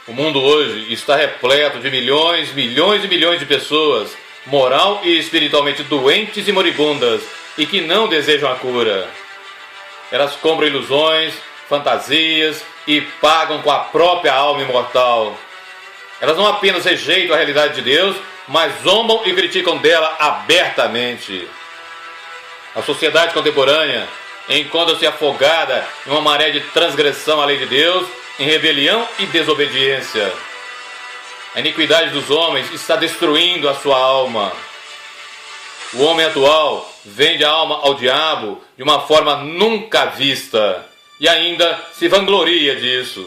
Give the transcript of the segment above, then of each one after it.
O mundo hoje está repleto de milhões, milhões e milhões de pessoas, moral e espiritualmente doentes e moribundas, e que não desejam a cura. Elas compram ilusões, fantasias e pagam com a própria alma imortal. Elas não apenas rejeitam a realidade de Deus, mas zombam e criticam dela abertamente. A sociedade contemporânea encontra-se afogada em uma maré de transgressão à lei de Deus, em rebelião e desobediência. A iniquidade dos homens está destruindo a sua alma. O homem atual vende a alma ao diabo de uma forma nunca vista e ainda se vangloria disso.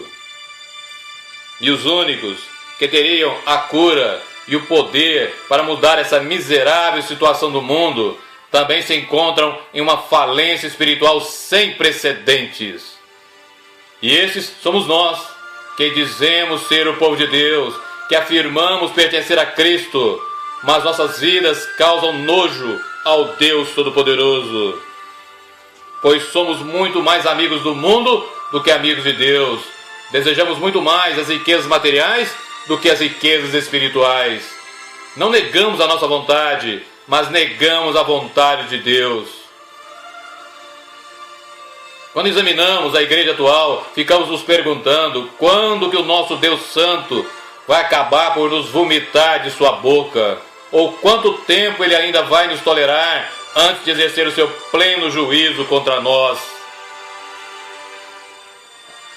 E os únicos que teriam a cura e o poder para mudar essa miserável situação do mundo também se encontram em uma falência espiritual sem precedentes. E esses somos nós, que dizemos ser o povo de Deus, que afirmamos pertencer a Cristo, mas nossas vidas causam nojo ao Deus Todo-Poderoso. Pois somos muito mais amigos do mundo do que amigos de Deus. Desejamos muito mais as riquezas materiais do que as riquezas espirituais. Não negamos a nossa vontade, mas negamos a vontade de Deus. Quando examinamos a igreja atual, ficamos nos perguntando quando que o nosso Deus Santo vai acabar por nos vomitar de sua boca, ou quanto tempo ele ainda vai nos tolerar antes de exercer o seu pleno juízo contra nós.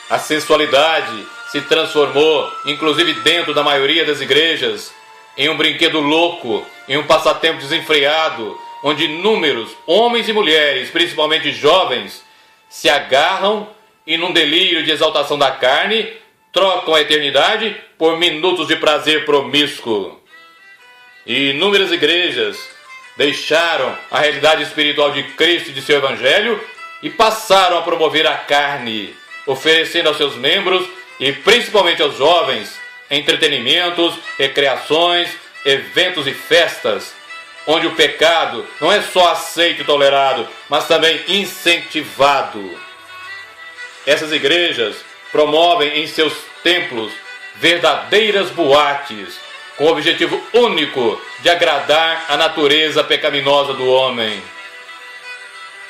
A sensualidade se transformou, inclusive dentro da maioria das igrejas, em um brinquedo louco, em um passatempo desenfreado, onde inúmeros homens e mulheres, principalmente jovens, se agarram e, num delírio de exaltação da carne, trocam a eternidade por minutos de prazer promíscuo. E inúmeras igrejas deixaram a realidade espiritual de Cristo e de seu Evangelho e passaram a promover a carne, oferecendo aos seus membros e principalmente aos jovens entretenimentos, recreações, eventos e festas, onde o pecado não é só aceito e tolerado, mas também incentivado. Essas igrejas promovem em seus templos verdadeiras boates, com o objetivo único de agradar a natureza pecaminosa do homem.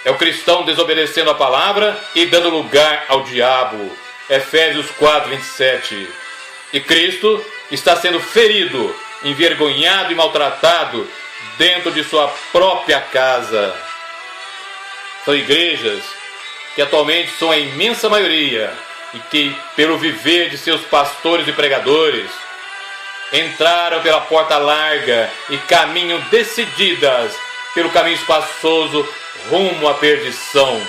É o cristão desobedecendo a palavra e dando lugar ao diabo. Efésios 4:27. E Cristo está sendo ferido, envergonhado e maltratado dentro de sua própria casa. São igrejas que atualmente são a imensa maioria e que, pelo viver de seus pastores e pregadores, entraram pela porta larga e caminham decididas pelo caminho espaçoso rumo à perdição.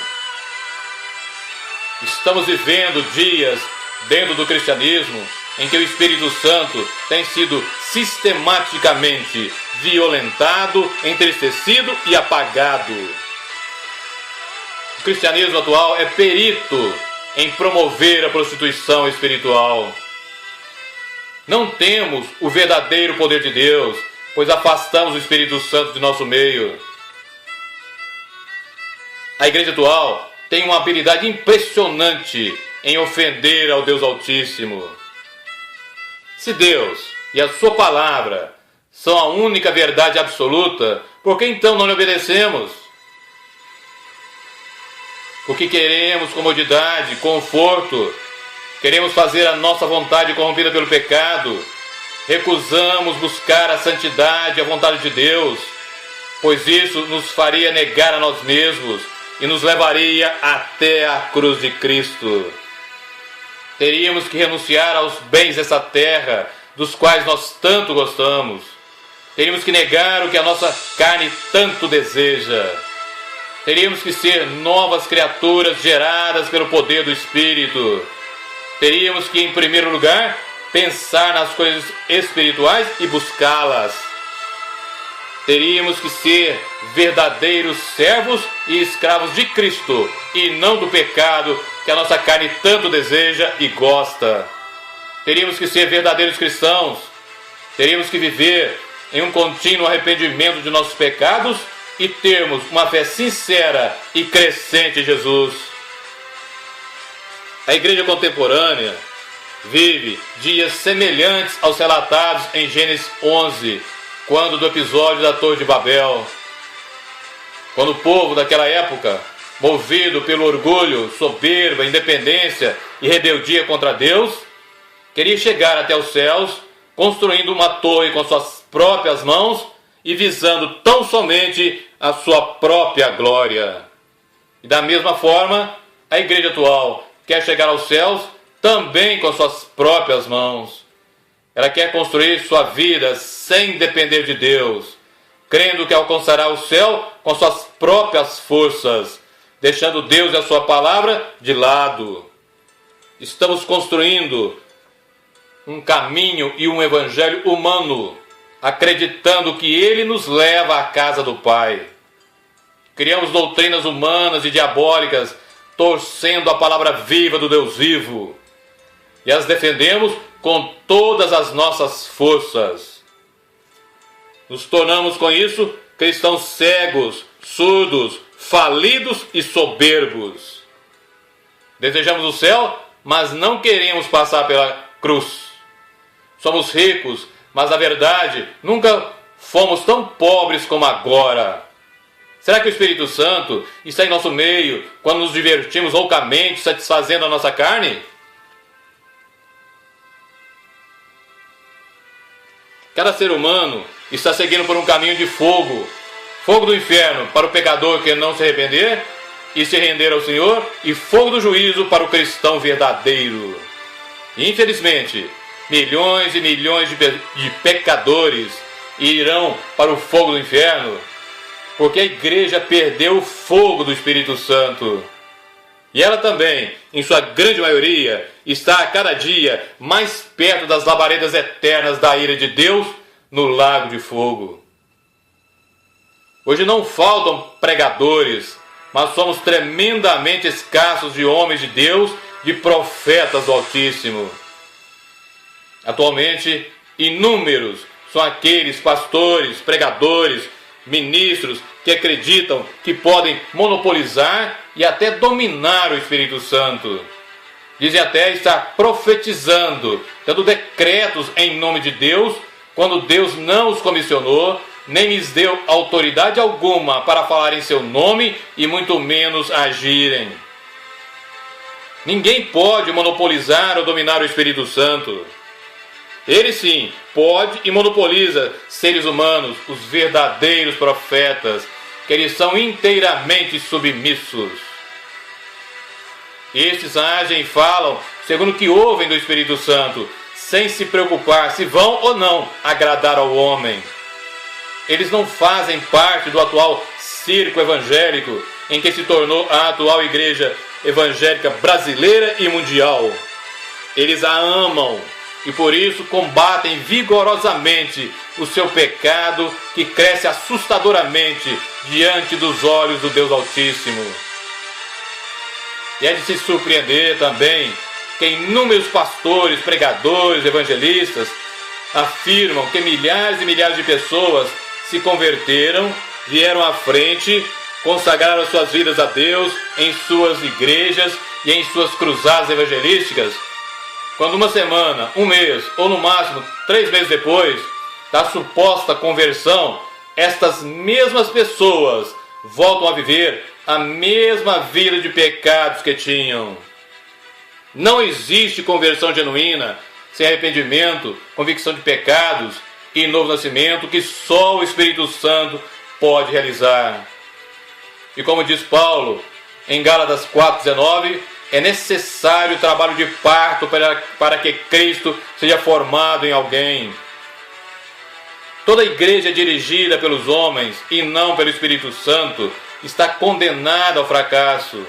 Estamos vivendo dias dentro do cristianismo em que o Espírito Santo tem sido sistematicamente violentado, entristecido e apagado. O cristianismo atual é perito em promover a prostituição espiritual. Não temos o verdadeiro poder de Deus, pois afastamos o Espírito Santo de nosso meio. A igreja atual tem uma habilidade impressionante em ofender ao Deus Altíssimo. Se Deus e a sua palavra são a única verdade absoluta, por que então não lhe obedecemos? Porque queremos comodidade, conforto, queremos fazer a nossa vontade corrompida pelo pecado, recusamos buscar a santidade e a vontade de Deus, pois isso nos faria negar a nós mesmos e nos levaria até a cruz de Cristo. Teríamos que renunciar aos bens dessa terra, dos quais nós tanto gostamos. Teríamos que negar o que a nossa carne tanto deseja. Teríamos que ser novas criaturas geradas pelo poder do Espírito. Teríamos que, em primeiro lugar, pensar nas coisas espirituais e buscá-las. Teríamos que ser verdadeiros servos e escravos de Cristo, e não do pecado que a nossa carne tanto deseja e gosta. Teríamos que ser verdadeiros cristãos. Teríamos que viver em um contínuo arrependimento de nossos pecados e termos uma fé sincera e crescente em Jesus. A igreja contemporânea vive dias semelhantes aos relatados em Gênesis 11, quando do episódio da Torre de Babel. Quando o povo daquela época, movido pelo orgulho, soberba, independência e rebeldia contra Deus, queria chegar até os céus, construindo uma torre com suas próprias mãos e visando tão somente a sua própria glória. E da mesma forma, a igreja atual quer chegar aos céus também com suas próprias mãos. Ela quer construir sua vida sem depender de Deus, crendo que alcançará o céu com suas próprias forças, deixando Deus e a sua palavra de lado. Estamos construindo um caminho e um evangelho humano, acreditando que ele nos leva à casa do Pai. Criamos doutrinas humanas e diabólicas, torcendo a palavra viva do Deus vivo, e as defendemos com todas as nossas forças. Nos tornamos com isso cristãos cegos, surdos, falidos e soberbos. Desejamos o céu, mas não queremos passar pela cruz. Somos ricos, mas na verdade nunca fomos tão pobres como agora. Será que o Espírito Santo está em nosso meio quando nos divertimos loucamente, satisfazendo a nossa carne? Cada ser humano está seguindo por um caminho de fogo, fogo do inferno para o pecador que não se arrepender e se render ao Senhor, e fogo do juízo para o cristão verdadeiro. Infelizmente, milhões e milhões de pecadores irão para o fogo do inferno, porque a igreja perdeu o fogo do Espírito Santo. E ela também, em sua grande maioria, está a cada dia mais perto das labaredas eternas da ira de Deus no lago de fogo. Hoje não faltam pregadores, mas somos tremendamente escassos de homens de Deus, de profetas do Altíssimo. Atualmente, inúmeros são aqueles pastores, pregadores, ministros que acreditam que podem monopolizar e até dominar o Espírito Santo. Dizem até estar profetizando, dando decretos em nome de Deus, quando Deus não os comissionou, nem lhes deu autoridade alguma para falar em seu nome e muito menos agirem. Ninguém pode monopolizar ou dominar o Espírito Santo. Ele sim pode e monopoliza seres humanos, os verdadeiros profetas, que eles são inteiramente submissos. Estes agem e falam segundo o que ouvem do Espírito Santo, sem se preocupar se vão ou não agradar ao homem. Eles não fazem parte do atual circo evangélico em que se tornou a atual igreja evangélica brasileira e mundial. Eles a amam e por isso combatem vigorosamente o seu pecado, que cresce assustadoramente diante dos olhos do Deus Altíssimo. E é de se surpreender também que inúmeros pastores, pregadores, evangelistas afirmam que milhares e milhares de pessoas se converteram, vieram à frente, consagraram suas vidas a Deus em suas igrejas e em suas cruzadas evangelísticas, quando uma semana, um mês ou no máximo 3 meses depois da suposta conversão, estas mesmas pessoas voltam a viver a mesma vida de pecados que tinham. Não existe conversão genuína sem arrependimento, convicção de pecados e novo nascimento, que só o Espírito Santo pode realizar. E como diz Paulo em Gálatas 4,19, é necessário o trabalho de parto para que Cristo seja formado em alguém. Toda igreja dirigida pelos homens e não pelo Espírito Santo está condenada ao fracasso.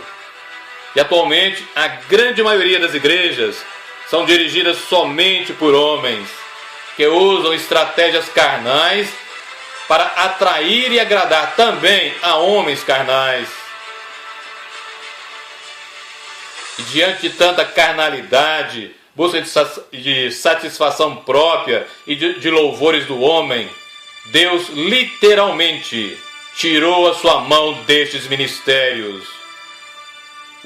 E atualmente a grande maioria das igrejas são dirigidas somente por homens, que usam estratégias carnais para atrair e agradar também a homens carnais. E diante de tanta carnalidade, busca de satisfação própria e de louvores do homem, Deus literalmente tirou a sua mão destes ministérios.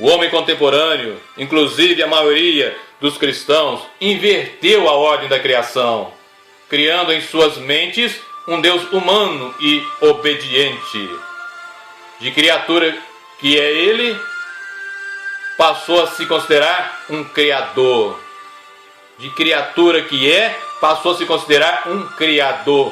O homem contemporâneo, inclusive a maioria dos cristãos, inverteu a ordem da criação, criando em suas mentes um Deus humano e obediente. De criatura que é ele, passou a se considerar um criador. De criatura que é, passou a se considerar um criador.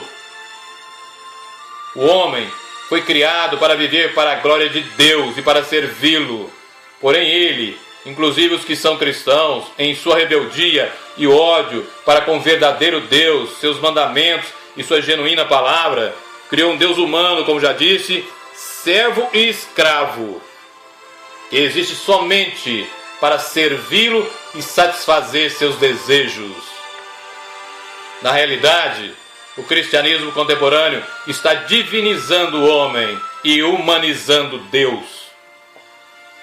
O homem foi criado para viver para a glória de Deus e para servi-lo. Porém ele, inclusive os que são cristãos, em sua rebeldia e ódio para com o verdadeiro Deus, seus mandamentos e sua genuína palavra, criou um Deus humano, como já disse, servo e escravo, que existe somente para servi-lo e satisfazer seus desejos. Na realidade, o cristianismo contemporâneo está divinizando o homem e humanizando Deus.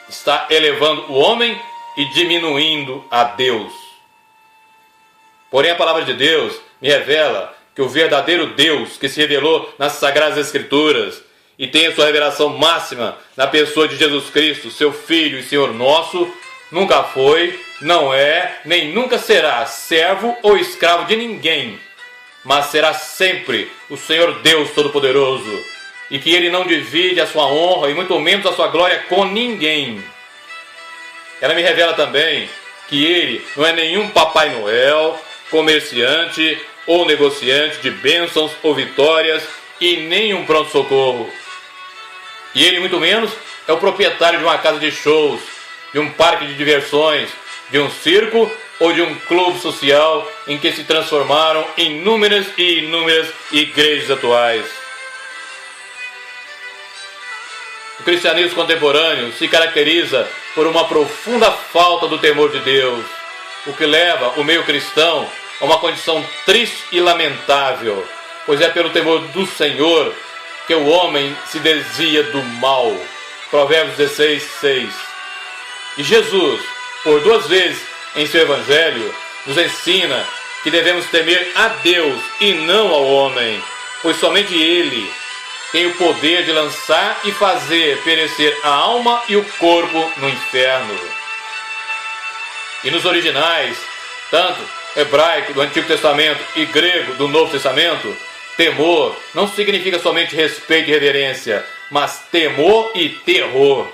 Está elevando o homem e diminuindo a Deus. Porém, a palavra de Deus me revela que o verdadeiro Deus que se revelou nas Sagradas Escrituras e tem a sua revelação máxima na pessoa de Jesus Cristo, seu Filho e Senhor nosso, nunca foi, não é, nem nunca será servo ou escravo de ninguém, mas será sempre o Senhor Deus Todo-Poderoso, e que Ele não divide a sua honra e muito menos a sua glória com ninguém. Ela me revela também que Ele não é nenhum Papai Noel, comerciante ou negociante de bênçãos ou vitórias e nem um pronto-socorro. E Ele muito menos é o proprietário de uma casa de shows, de um parque de diversões, de um circo ou de um clube social em que se transformaram inúmeras e inúmeras igrejas atuais. O cristianismo contemporâneo se caracteriza por uma profunda falta do temor de Deus, o que leva o meio cristão a uma condição triste e lamentável, pois é pelo temor do Senhor que o homem se desvia do mal. Provérbios 16, 6. E Jesus, por 2 vezes em seu Evangelho, nos ensina que devemos temer a Deus e não ao homem, pois somente Ele tem o poder de lançar e fazer perecer a alma e o corpo no inferno. E nos originais, tanto hebraico do Antigo Testamento e grego do Novo Testamento, temor não significa somente respeito e reverência, mas temor e terror.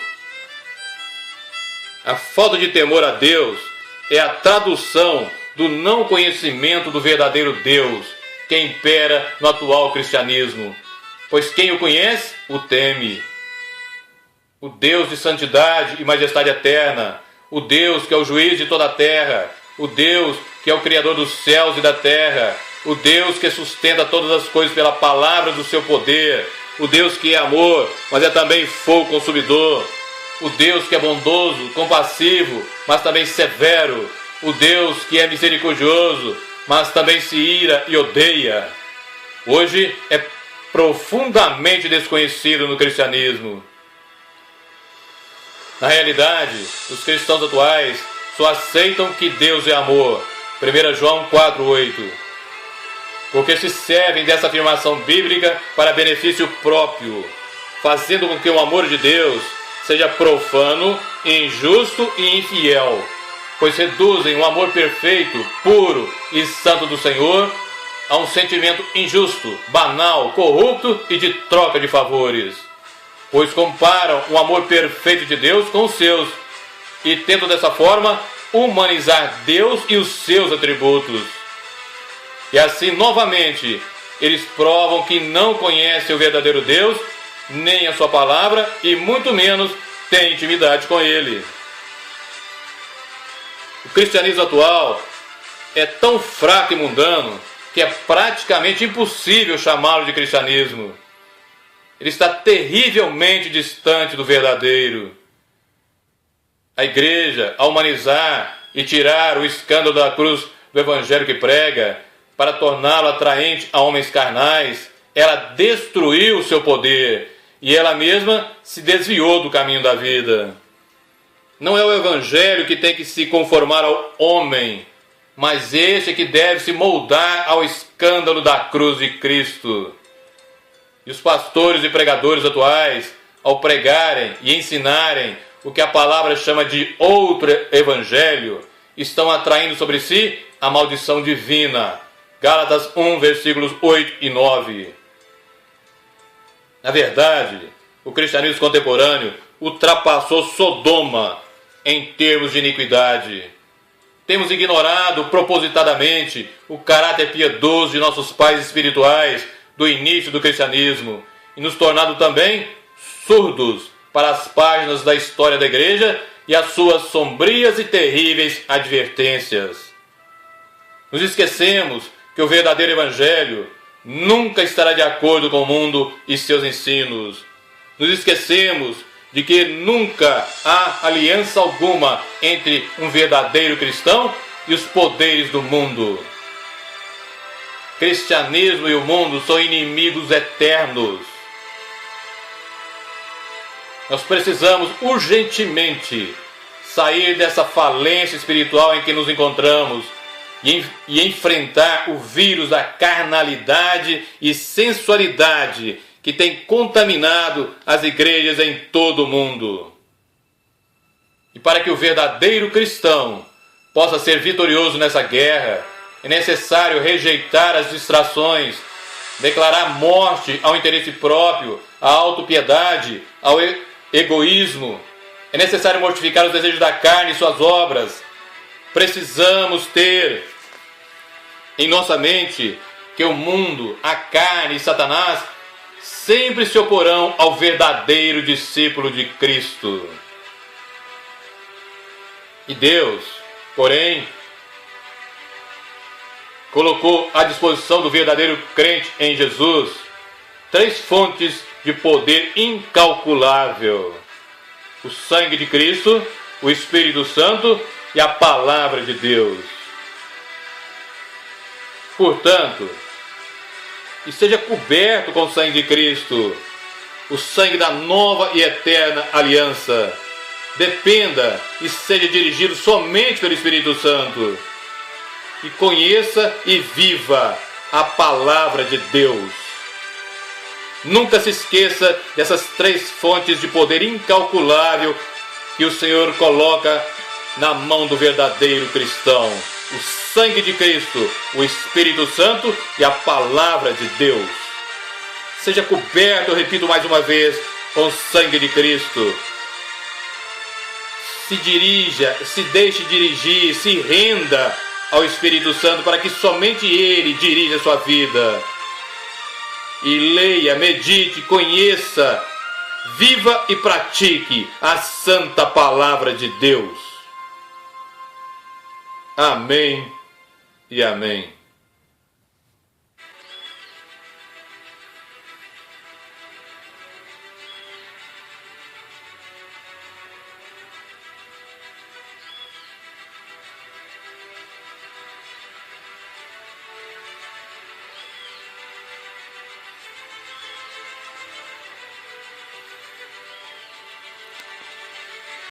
A falta de temor a Deus é a tradução do não conhecimento do verdadeiro Deus que impera no atual cristianismo, pois quem o conhece, o teme. O Deus de santidade e majestade eterna, o Deus que é o juiz de toda a terra, o Deus que é o Criador dos céus e da terra, o Deus que sustenta todas as coisas pela palavra do seu poder, o Deus que é amor, mas é também fogo consumidor, o Deus que é bondoso, compassivo, mas também severo, o Deus que é misericordioso, mas também se ira e odeia. Hoje é profundamente desconhecido no cristianismo. Na realidade, os cristãos atuais só aceitam que Deus é amor. 1 João 4,8. Porque se servem dessa afirmação bíblica para benefício próprio, fazendo com que o amor de Deus seja profano, injusto e infiel, pois reduzem o amor perfeito, puro e santo do Senhor a um sentimento injusto, banal, corrupto e de troca de favores, pois comparam o amor perfeito de Deus com os seus, e tentam dessa forma humanizar Deus e os seus atributos. E assim, novamente, eles provam que não conhecem o verdadeiro Deus, nem a sua palavra, e muito menos têm intimidade com Ele. O cristianismo atual é tão fraco e mundano que é praticamente impossível chamá-lo de cristianismo. Ele está terrivelmente distante do verdadeiro. A igreja, ao humanizar e tirar o escândalo da cruz do evangelho que prega, para torná-lo atraente a homens carnais, ela destruiu o seu poder e ela mesma se desviou do caminho da vida. Não é o evangelho que tem que se conformar ao homem, mas este é que deve se moldar ao escândalo da cruz de Cristo. E os pastores e pregadores atuais, ao pregarem e ensinarem o que a palavra chama de outro evangelho, estão atraindo sobre si a maldição divina. Gálatas 1, versículos 8 e 9. Na verdade, o cristianismo contemporâneo ultrapassou Sodoma em termos de iniquidade. Temos ignorado propositadamente o caráter piedoso de nossos pais espirituais do início do cristianismo e nos tornado também surdos para as páginas da história da igreja e as suas sombrias e terríveis advertências. Nos esquecemos que o verdadeiro evangelho nunca estará de acordo com o mundo e seus ensinos. Nos esquecemos de que nunca há aliança alguma entre um verdadeiro cristão e os poderes do mundo. Cristianismo e o mundo são inimigos eternos. Nós precisamos urgentemente sair dessa falência espiritual em que nos encontramos e enfrentar o vírus da carnalidade e sensualidade que tem contaminado as igrejas em todo o mundo. E para que o verdadeiro cristão possa ser vitorioso nessa guerra, é necessário rejeitar as distrações, declarar morte ao interesse próprio, à autopiedade, ao egoísmo. É necessário mortificar os desejos da carne e suas obras. Precisamos ter em nossa mente que o mundo, a carne e Satanás sempre se oporão ao verdadeiro discípulo de Cristo. E Deus, porém, colocou à disposição do verdadeiro crente em Jesus 3 fontes de poder incalculável: o sangue de Cristo, o Espírito Santo e a palavra de Deus. Portanto, esteja coberto com o sangue de Cristo, o sangue da nova e eterna aliança. Dependa e seja dirigido somente pelo Espírito Santo. E conheça e viva a palavra de Deus. Nunca se esqueça dessas 3 fontes de poder incalculável que o Senhor coloca na mão do verdadeiro cristão: o sangue de Cristo, o Espírito Santo e a palavra de Deus. Seja coberto, eu repito mais uma vez, com o sangue de Cristo. Se dirija, se deixe dirigir, se renda ao Espírito Santo para que somente Ele dirija a sua vida. E leia, medite, conheça, viva e pratique a santa palavra de Deus. Amém e amém.